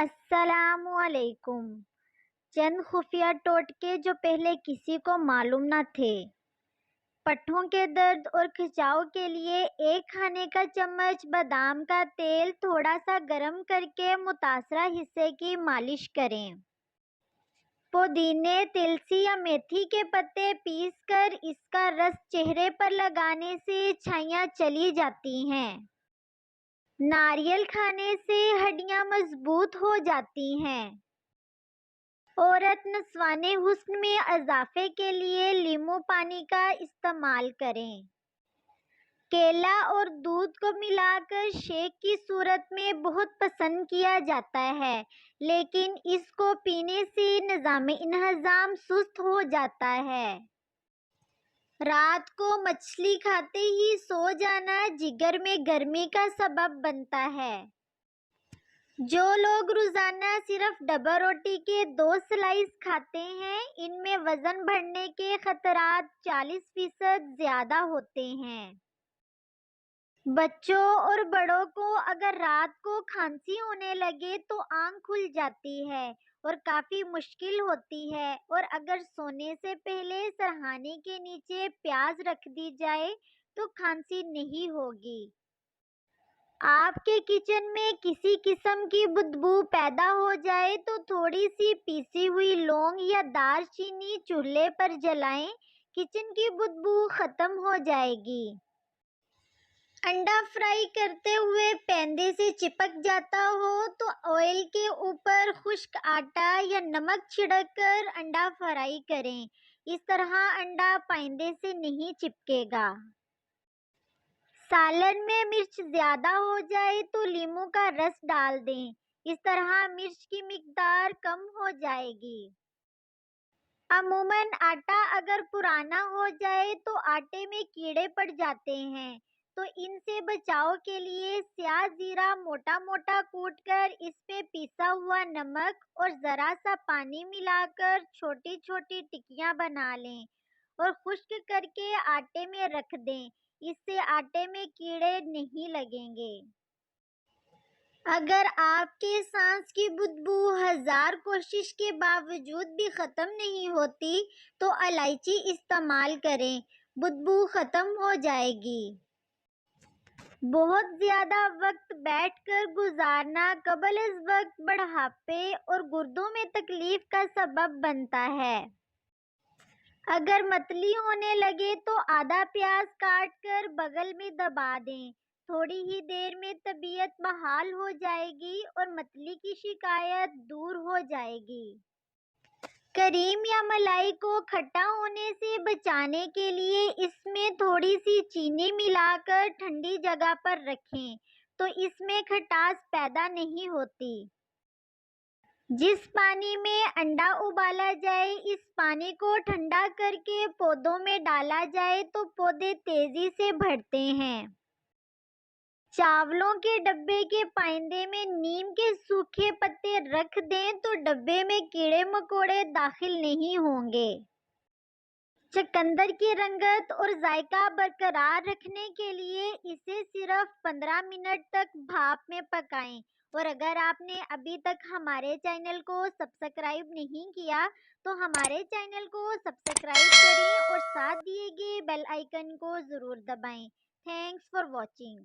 السلام علیکم۔ چند خفیہ ٹوٹکے جو پہلے کسی کو معلوم نہ تھے۔ پٹھوں کے درد اور کھچاؤ کے لیے ایک کھانے کا چمچ بادام کا تیل تھوڑا سا گرم کر کے متاثرہ حصے کی مالش کریں۔ پودینے، تلسی یا میتھی کے پتے پیس کر اس کا رس چہرے پر لگانے سے چھائیاں چلی جاتی ہیں۔ ناریل کھانے سے ہڈیاں مضبوط ہو جاتی ہیں۔ عورت نسوان حسن میں اضافے کے لیے لیموں پانی کا استعمال کریں۔ کیلا اور دودھ کو ملا کر شیک کی صورت میں بہت پسند کیا جاتا ہے، لیکن اس کو پینے سے نظام انہضام سست ہو جاتا ہے۔ رات کو مچھلی کھاتے ہی سو جانا جگر میں گرمی کا سبب بنتا ہے۔ جو لوگ روزانہ صرف ڈبہ روٹی کے 2 سلائس کھاتے ہیں، ان میں وزن بڑھنے کے خطرات 40% زیادہ ہوتے ہیں۔ بچوں اور بڑوں کو اگر رات کو کھانسی ہونے لگے تو آنکھ کھل جاتی ہے اور کافی مشکل ہوتی ہے، اور اگر سونے سے پہلے سرہانے کے نیچے پیاز رکھ دی جائے تو کھانسی نہیں ہوگی۔ آپ کے کچن میں کسی قسم کی بدبو پیدا ہو جائے تو تھوڑی سی پیسی ہوئی لونگ یا دار چینی چولہے پر جلائیں، کچن کی بدبو ختم ہو جائے گی۔ انڈا فرائی کرتے ہوئے پیندے سے چپک جاتا ہو تو آئل کے اوپر خشک آٹا یا نمک چھڑک کر انڈا فرائی کریں، اس طرح انڈا پیندے سے نہیں چپکے گا۔ سالن میں مرچ زیادہ ہو جائے تو لیموں کا رس ڈال دیں، اس طرح مرچ کی مقدار کم ہو جائے گی۔ عموماً آٹا اگر پرانا ہو جائے تو آٹے میں کیڑے پڑ جاتے ہیں، تو ان سے بچاؤ کے لیے سیاہ زیرہ موٹا موٹا کوٹ کر اس پہ پیسا ہوا نمک اور ذرا سا پانی ملا کر چھوٹی چھوٹی ٹکیاں بنا لیں اور خشک کر کے آٹے میں رکھ دیں، اس سے آٹے میں کیڑے نہیں لگیں گے۔ اگر آپ کے سانس کی بدبو 1000 کوشش کے باوجود بھی ختم نہیں ہوتی تو الائچی استعمال کریں، بدبو ختم ہو جائے گی۔ بہت زیادہ وقت بیٹھ کر گزارنا قبل از وقت بڑھاپے اور گردوں میں تکلیف کا سبب بنتا ہے۔ اگر متلی ہونے لگے تو آدھا پیاز کاٹ کر بغل میں دبا دیں، تھوڑی ہی دیر میں طبیعت بحال ہو جائے گی اور متلی کی شکایت دور ہو جائے گی۔ کریم یا ملائی کو کھٹا ہونے سے بچانے کے لیے اس میں تھوڑی سی چینی ملا کر ٹھنڈی جگہ پر رکھیں تو اس میں کھٹاس پیدا نہیں ہوتی۔ جس پانی میں انڈا ابالا جائے، اس پانی کو ٹھنڈا کر کے پودوں میں ڈالا جائے تو پودے تیزی سے بڑھتے ہیں۔ چاولوں کے ڈبے کے پائندے میں نیم کے سوکھے پتے رکھ دیں تو ڈبے میں کیڑے مکوڑے داخل نہیں ہوں گے۔ چقندر کی رنگت اور ذائقہ برقرار رکھنے کے لیے اسے صرف 15 منٹ تک بھاپ میں پکائیں، اور اگر آپ نے ابھی تک ہمارے چینل کو سبسکرائب نہیں کیا تو ہمارے چینل کو سبسکرائب کریں اور ساتھ دیے گئے بیل آئیکن کو ضرور دبائیں۔ Thanks for watching.